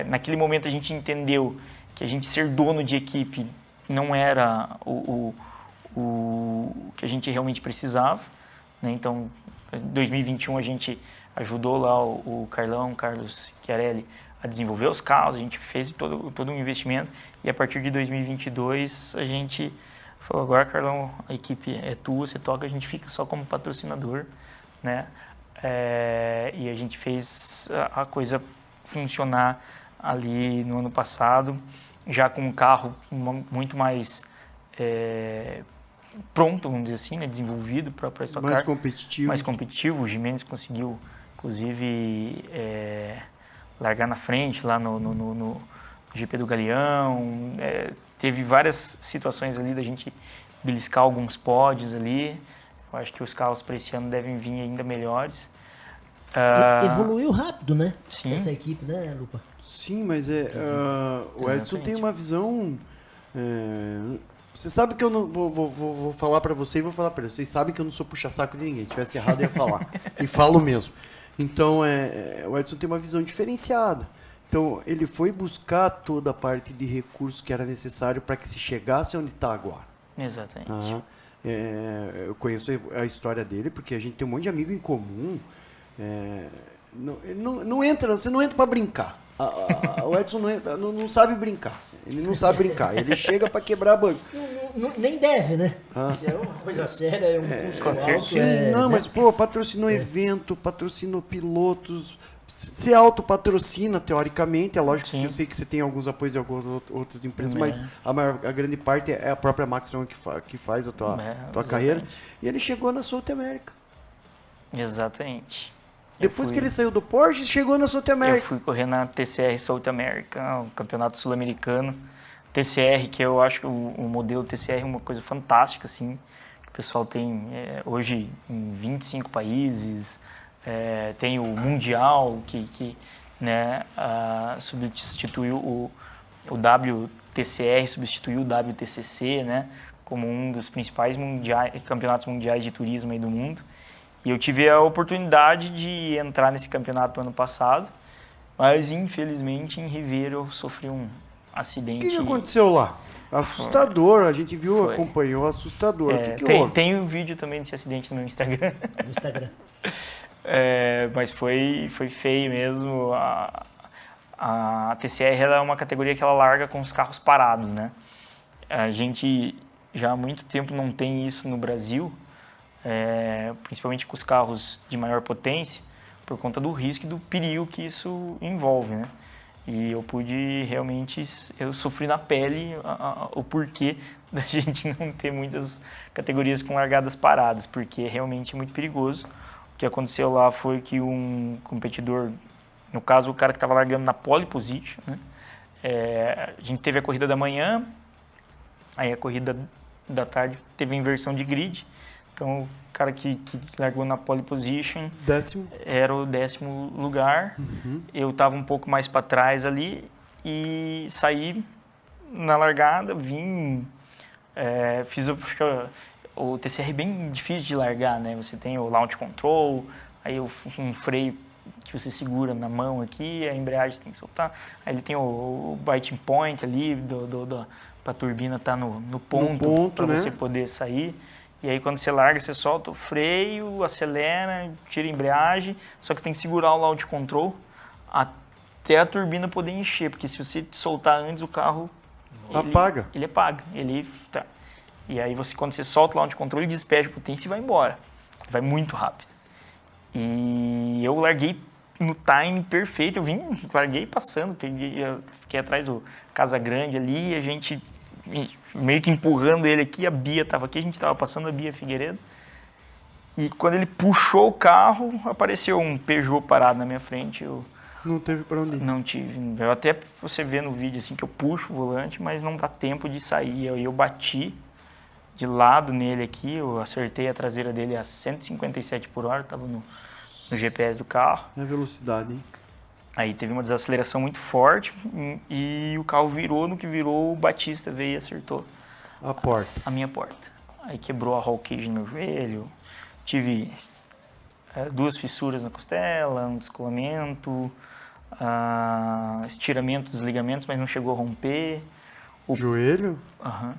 Naquele momento a gente entendeu que a gente ser dono de equipe não era o que a gente realmente precisava, né? Então, em 2021 a gente ajudou lá o Carlos Chiarelli a desenvolver os carros, a gente fez todo um investimento e a partir de 2022 a gente falou, agora Carlão, a equipe é tua, você toca, a gente fica só como patrocinador, né? E a gente fez a coisa funcionar ali no ano passado, já com um carro muito mais pronto, vamos dizer assim, né? Desenvolvido para Stock Car. Mais competitivo. Mais competitivo. O Jimenez conseguiu, inclusive, largar na frente lá no GP do Galeão. Teve várias situações ali da gente beliscar alguns pódios ali. Eu acho que os carros para esse ano devem vir ainda melhores. Evoluiu rápido, né? Sim. Essa equipe, né, Lupa? Sim, mas o Edson tem uma visão... você sabe que eu não... Vou falar para você e vou falar para ele. Vocês sabem que eu não sou puxa-saco de ninguém. Se tivesse errado, eu ia falar. E falo mesmo. Então, o Edson tem uma visão diferenciada. Então, ele foi buscar toda a parte de recursos que era necessário para que se chegasse onde está agora. Exatamente. Eu conheço a história dele, porque a gente tem um monte de amigo em comum. Não entra, você não entra para brincar. O Edson não sabe brincar. Ele não sabe brincar. Ele chega para quebrar banco. Nem deve, né? Se é uma coisa séria, é um custo alto. Não, mas, patrocinou evento, patrocinou pilotos. Você autopatrocina, teoricamente. É lógico que eu sei que você tem alguns apoios de algumas outras empresas, mas a grande parte é a própria Maxon que faz a tua carreira. E ele chegou na South America. Exatamente. Depois que ele saiu do Porsche, chegou na South America. Eu fui correr na TCR South America, um campeonato sul-americano. TCR, que eu acho que o modelo TCR é uma coisa fantástica, assim. O pessoal tem hoje em 25 países. Tem o Mundial, que né, substituiu o WTCR, substituiu o WTCC, né, como um dos principais campeonatos mundiais de turismo aí do mundo. E eu tive a oportunidade de entrar nesse campeonato no ano passado, mas infelizmente em Ribeira eu sofri um acidente. O que aconteceu lá? Assustador, a gente viu, acompanhou, assustador. O que houve? Tem um vídeo também desse acidente no meu Instagram. No Instagram. Mas foi feio mesmo. A TCR ela é uma categoria que ela larga com os carros parados, né? A gente já há muito tempo não tem isso no Brasil, principalmente com os carros de maior potência, por conta do risco e do perigo que isso envolve, né? E eu sofri na pele o porquê da gente não ter muitas categorias com largadas paradas, porque realmente é muito perigoso. O que aconteceu lá foi que um competidor, no caso o cara que estava largando na pole position, né? A gente teve a corrida da manhã, aí a corrida da tarde teve a inversão de grid, então o cara que largou na pole position era o 10º lugar. Eu estava um pouco mais para trás ali e saí na largada, fiz o TCR é bem difícil de largar, né? Você tem o launch control, aí um freio que você segura na mão aqui, a embreagem você tem que soltar, aí ele tem o biting point ali, para a turbina estar no ponto para você poder sair. E aí quando você larga, você solta o freio, acelera, tira a embreagem, só que tem que segurar o launch control até a turbina poder encher, porque se você soltar antes, o carro apaga. Ele apaga. E aí quando você solta o launch control, ele despede a potência e vai embora. Vai muito rápido. E eu larguei no time perfeito, larguei passando, fiquei atrás do Casa Grande ali, a gente meio que empurrando ele aqui, a Bia estava aqui, a gente estava passando a Bia Figueiredo. E quando ele puxou o carro, apareceu um Peugeot parado na minha frente. Não teve para onde ir? Não tive. Até você vê no vídeo assim que eu puxo o volante, mas não dá tempo de sair. Eu bati de lado nele aqui, eu acertei a traseira dele a 157 por hora, estava no GPS do carro. É a velocidade, hein? Aí teve uma desaceleração muito forte e o carro virou, no que virou o Batista veio e acertou a minha porta. Aí quebrou a roll cage no meu joelho, tive 2 fissuras na costela, um descolamento, estiramento dos ligamentos, mas não chegou a romper. Joelho? Aham.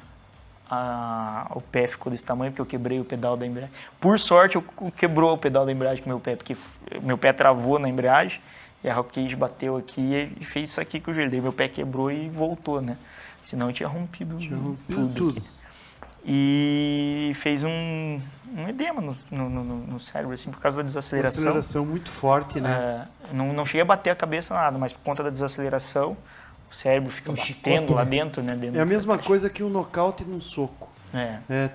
O pé ficou desse tamanho porque eu quebrei o pedal da embreagem. Por sorte, eu quebrou o pedal da embreagem com o meu pé, porque meu pé travou na embreagem e a roll cage bateu aqui e fez isso aqui com o joelho. Daí meu pé quebrou e voltou, né? Senão eu tinha rompido tudo. Aqui. E fez um edema no cérebro, assim, por causa da desaceleração. Uma aceleração muito forte, né? Não cheguei a bater a cabeça nada, mas por conta da desaceleração, o cérebro fica batendo lá dentro, né? É a mesma coisa que um nocaute num soco.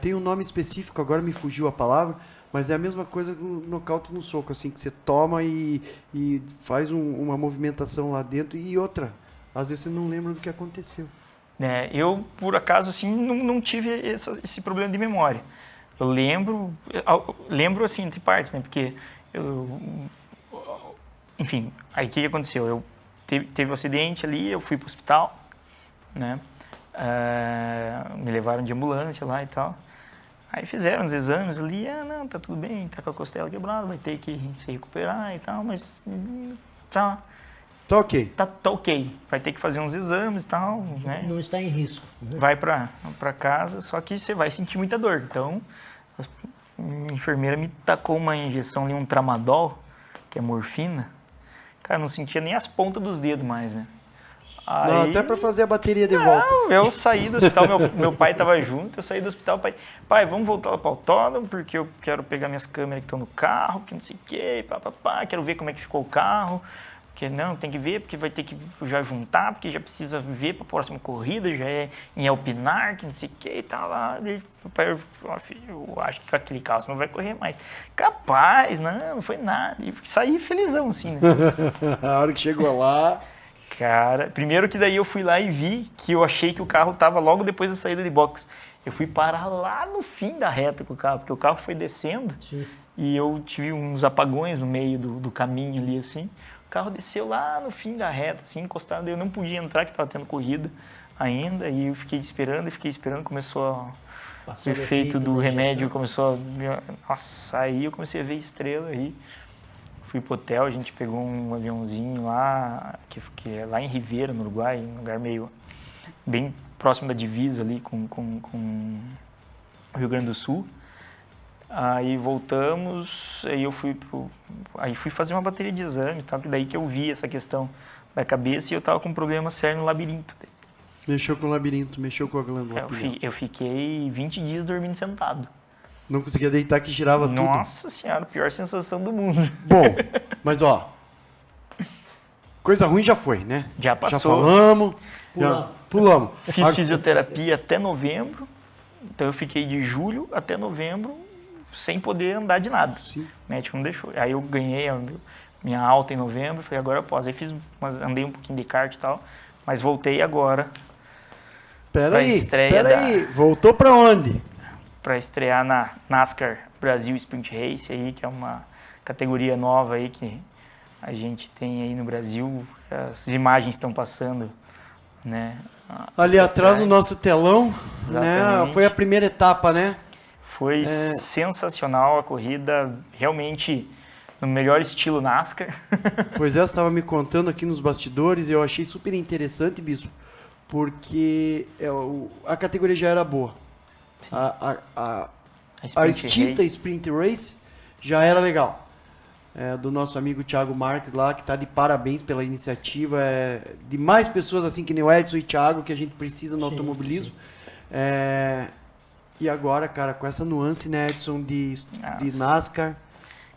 Tem um nome específico, agora me fugiu a palavra, mas é a mesma coisa que um nocaute num soco, assim, que você toma e faz uma movimentação lá dentro e outra. Às vezes você não lembra do que aconteceu. Eu, por acaso, assim, não tive esse problema de memória. Eu lembro assim, entre partes, né? Porque enfim, aí o que aconteceu? Teve um acidente ali, eu fui pro hospital, né? Me levaram de ambulância lá e tal. Aí fizeram os exames ali, não, tá tudo bem, tá com a costela quebrada, vai ter que se recuperar e tal, mas tá ok. Tá ok, vai ter que fazer uns exames e tal, né? Não está em risco. Né? Vai pra casa, só que você vai sentir muita dor. Então, a enfermeira me tacou uma injeção ali, um tramadol, que é morfina. Cara, não sentia nem as pontas dos dedos mais, né? Aí, não, até pra fazer a bateria de volta. Eu saí do hospital, meu pai tava junto, eu saí do hospital, pai, vamos voltar lá para o autódromo, porque eu quero pegar minhas câmeras que estão no carro, que não sei o quê, quero ver como é que ficou o carro, porque não, tem que ver, porque vai ter que já juntar, porque já precisa ver para a próxima corrida, já é em Alpinar, que não sei o quê, e tá lá. Daí, o pai falou, filho, eu acho que com aquele carro você não vai correr mais. Capaz, não foi nada. E saí felizão, assim, né? A hora que chegou lá... Cara, primeiro que daí eu fui lá e vi que eu achei que o carro estava logo depois da saída de box. Eu fui parar lá no fim da reta com o carro, porque o carro foi descendo. Sim. E eu tive uns apagões no meio do caminho ali, assim. O carro desceu lá no fim da reta, assim, encostado. Eu não podia entrar, que estava tendo corrida ainda. E eu fiquei esperando, começou o efeito do remédio, começou a... Nossa, aí eu comecei a ver estrela aí. Fui pro hotel, a gente pegou um aviãozinho lá, que é lá em Rivera, no Uruguai, um lugar meio bem próximo da divisa ali com o Rio Grande do Sul. Aí voltamos, aí eu fui fazer uma bateria de exame, tá? Daí que eu vi essa questão da cabeça e eu tava com um problema sério no labirinto. Mexeu com o labirinto, mexeu com a glândula. Eu fiquei 20 dias dormindo sentado. Não conseguia deitar, que girava tudo. Nossa senhora, pior sensação do mundo. Bom, mas ó, coisa ruim já foi, né? Já passou. Já falamos, pulamos. Fiz fisioterapia até novembro, então eu fiquei de julho até novembro sem poder andar de nada. Sim. O médico não deixou. Aí eu ganhei a minha alta em novembro, falei, agora eu posso. Aí andei um pouquinho de kart e tal, mas voltei agora. Peraí, voltou pra onde? Para estrear na NASCAR Brasil Sprint Race, aí, que é uma categoria nova aí que a gente tem aí no Brasil. As imagens estão passando, né? Ali atrás no nosso telão, né? Foi a primeira etapa, né? Foi sensacional a corrida, realmente no melhor estilo NASCAR. Pois é, você estava me contando aqui nos bastidores e eu achei super interessante, Bispo, porque a categoria já era boa. A extinta Sprint Race já era legal. Do nosso amigo Thiago Marques lá, que está de parabéns pela iniciativa. De mais pessoas assim que nem o Edson e Thiago, que a gente precisa no automobilismo. E agora, cara, com essa nuance, né, Edson, de NASCAR,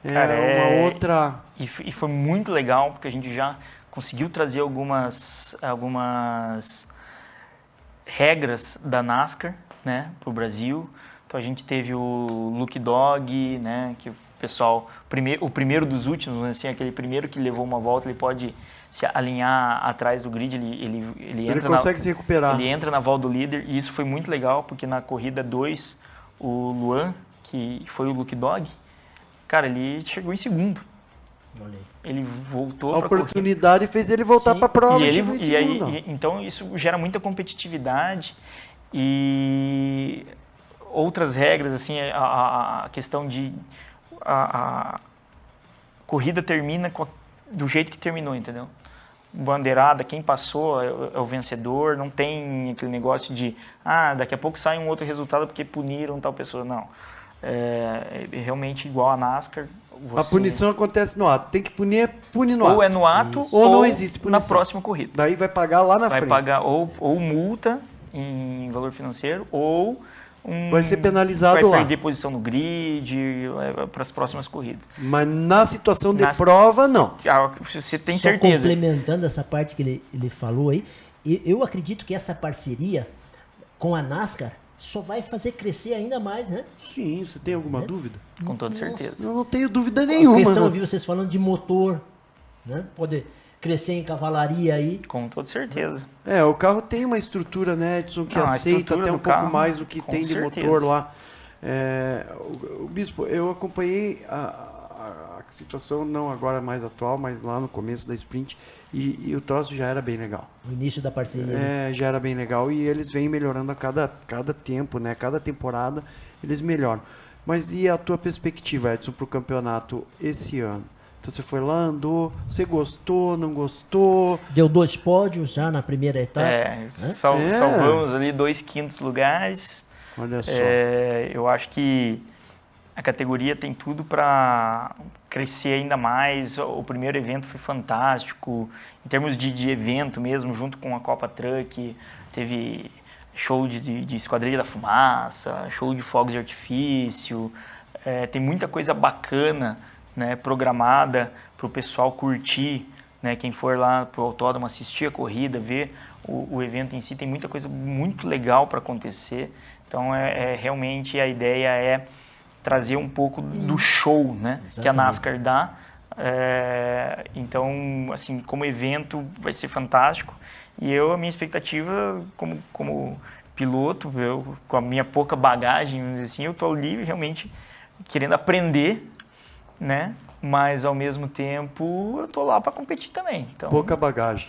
cara, uma outra... E foi muito legal, porque a gente já conseguiu trazer algumas regras da NASCAR, né, para o Brasil. Então a gente teve o Look Dog, né, que o pessoal, o primeiro dos últimos, assim, aquele primeiro que levou uma volta, ele pode se alinhar atrás do grid, ele consegue se recuperar. Ele entra na volta do líder, e isso foi muito legal, porque na corrida 2, o Luan, que foi o Look Dog, cara, ele chegou em segundo. Ele voltou para a oportunidade fez ele voltar para a prova. Então isso gera muita competitividade. E outras regras, assim, a questão de corrida termina do jeito que terminou, entendeu? Bandeirada, quem passou é o vencedor, não tem aquele negócio de daqui a pouco sai um outro resultado porque puniram tal pessoa, não. É realmente igual a NASCAR. A punição acontece no ato, tem que punir, pune no ato. Ou é no ato, ou não existe punição. Na próxima corrida. Daí vai pagar lá na frente. Vai pagar ou multa em valor financeiro, ou vai ser penalizado lá. Vai perder posição no grid para as próximas corridas. Mas na situação de prova, não. Você tem Só certeza. Complementando essa parte que ele falou aí, eu acredito que essa parceria com a NASCAR só vai fazer crescer ainda mais, né? Sim, você tem alguma dúvida? Com toda certeza. Eu não tenho dúvida nenhuma. A questão, eu vi vocês falando de motor, né? Pode crescer em cavalaria aí. Com toda certeza. O carro tem uma estrutura, né, Edson, que aceita até um pouco mais do que tem de motor lá. O Bispo, eu acompanhei a situação, não agora mais atual, mas lá no começo da sprint, e o troço já era bem legal. O início da parceria. Já era bem legal, e eles vêm melhorando a cada tempo, né, cada temporada eles melhoram. Mas e a tua perspectiva, Edson, para o campeonato esse ano? Então você foi lá, andou, você gostou, não gostou? Deu 2 pódios já na primeira etapa. Salvamos ali 2 quintos lugares. Olha só. Eu acho que a categoria tem tudo para crescer ainda mais. O primeiro evento foi fantástico. Em termos de evento mesmo, junto com a Copa Truck, teve show de Esquadrilha da Fumaça, show de fogos de artifício. Tem muita coisa bacana, né, programada para o pessoal curtir, né, quem for lá para o autódromo assistir a corrida, ver o evento em si, tem muita coisa muito legal para acontecer. Então, realmente a ideia é trazer um pouco do show, né, que a NASCAR dá. Então, assim, como evento vai ser fantástico. E a minha expectativa como piloto, com a minha pouca bagagem, vamos dizer assim, eu estou ali realmente querendo aprender, né? Mas ao mesmo tempo eu tô lá para competir também. Então... Pouca bagagem.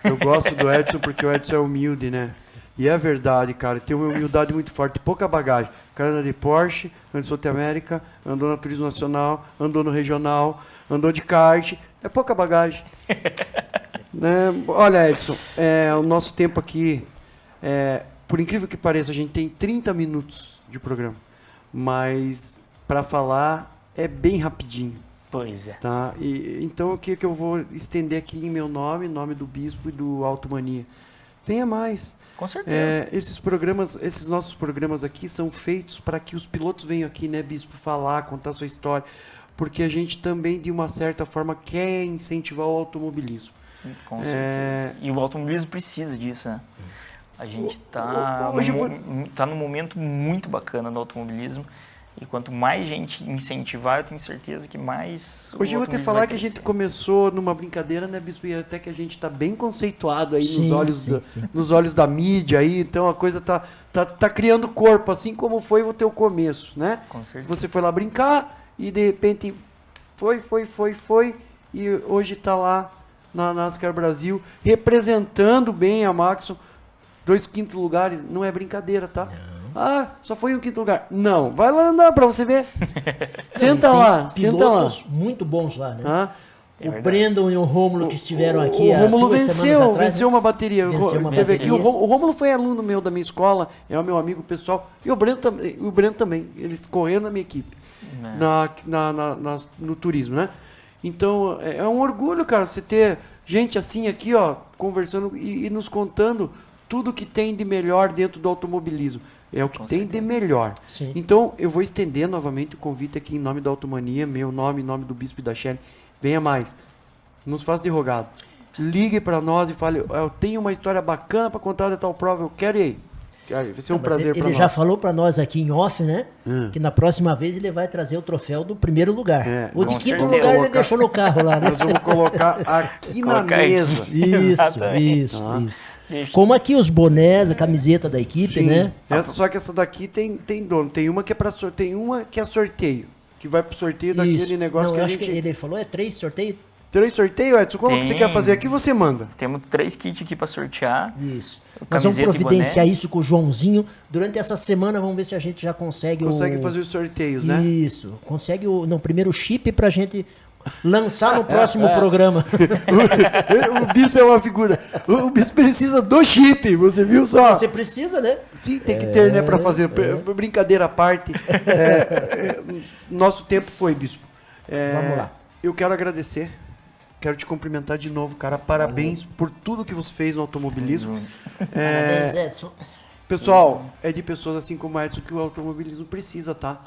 Eu gosto do Edson porque o Edson é humilde, né? E é verdade, cara. Tem uma humildade muito forte. Pouca bagagem. O cara anda de Porsche, andou de South America, andou na Turismo Nacional, andou no Regional, andou de kart. É pouca bagagem. Né? Olha, Edson, o nosso tempo aqui, por incrível que pareça, a gente tem 30 minutos de programa. Mas para falar é bem rapidinho. Pois é. Tá? Então o que eu vou estender aqui em meu nome, nome do Bispo e do Auto Mania. Venha mais. Com certeza. Esses nossos programas aqui são feitos para que os pilotos venham aqui, né, Bispo, falar, contar sua história. Porque a gente também, de uma certa forma, quer incentivar o automobilismo. Com certeza. E o automobilismo precisa disso, né? A gente está num momento muito bacana no automobilismo. E quanto mais gente incentivar, eu tenho certeza que mais... Hoje eu vou te falar que a gente começou numa brincadeira, né, Bispo? E até que a gente está bem conceituado aí nos olhos da mídia aí. Então a coisa tá criando corpo, assim como foi o teu começo, né? Com certeza. Você foi lá brincar e de repente foi. E hoje está lá na NASCAR Brasil, representando bem a Maxon. 2 quintos lugares, não é brincadeira, tá? Não. Só foi um 5º lugar. Não, vai lá andar pra você ver. Senta lá. Muito bons lá, né? O Brandon e o Rômulo que estiveram aqui. O Rômulo venceu uma bateria. O Rômulo foi aluno meu da minha escola, é o meu amigo pessoal. E o Brandon também. Eles correram na minha equipe. No turismo, né? Então, é um orgulho, cara, você ter gente assim aqui, ó, conversando e nos contando tudo que tem de melhor dentro do automobilismo. É o que tem de melhor. Sim. Então, eu vou estender novamente o convite aqui em nome da Automania, meu nome, em nome do Bispo e da Shelly. Venha mais. Nos faça de rogado. Ligue para nós e fale, eu tenho uma história bacana para contar de tal prova, eu quero ir. Vai ser um prazer para nós. Ele já falou para nós aqui em off, né? Que na próxima vez ele vai trazer o troféu do primeiro lugar. O de 5º lugar ele deixou no carro lá, né? Nós vamos colocar aqui na mesa. Isso. Como aqui os bonés, a camiseta da equipe, né? Só que essa daqui tem dono. Tem uma que é tem uma que é sorteio. Que vai pro sorteio daquele negócio que a gente... ele falou, 3 sorteios? 3 sorteios, Edson? Como que você quer fazer aqui? Você manda. Temos 3 kits aqui para sortear. Isso. Nós vamos providenciar isso com o Joãozinho. Durante essa semana, vamos ver se a gente já consegue fazer os sorteios, né? Isso. Consegue primeiro o chip pra gente lançar no próximo programa. O bispo é uma figura. O bispo precisa do chip, você viu só? Você precisa, né? Sim, tem que ter, né, para fazer. Brincadeira à parte. Nosso tempo foi, bispo. Vamos lá. Eu quero agradecer. Quero te cumprimentar de novo, cara. Parabéns por tudo que você fez no automobilismo. Parabéns, Edson. Pessoal, é de pessoas assim como o Edson que o automobilismo precisa, tá?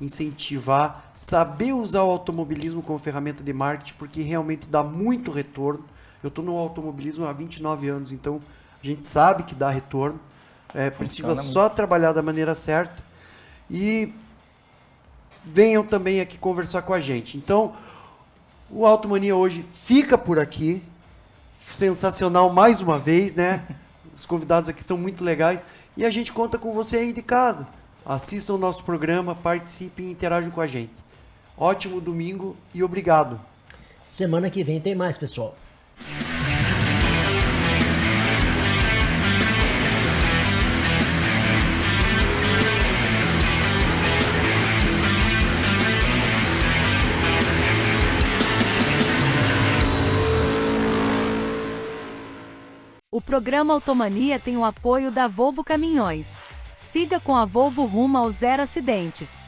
Incentivar, saber usar o automobilismo como ferramenta de marketing, porque realmente dá muito retorno. Eu estou no automobilismo há 29 anos, então a gente sabe que dá retorno. Precisa só trabalhar da maneira certa. E venham também aqui conversar com a gente. Então, o Automania hoje fica por aqui. Sensacional mais uma vez, né? Os convidados aqui são muito legais. E a gente conta com você aí de casa. Assistam o nosso programa, participem e interajam com a gente. Ótimo domingo e obrigado. Semana que vem tem mais, pessoal. O programa Automania tem o apoio da Volvo Caminhões. Siga com a Volvo rumo aos 0 acidentes.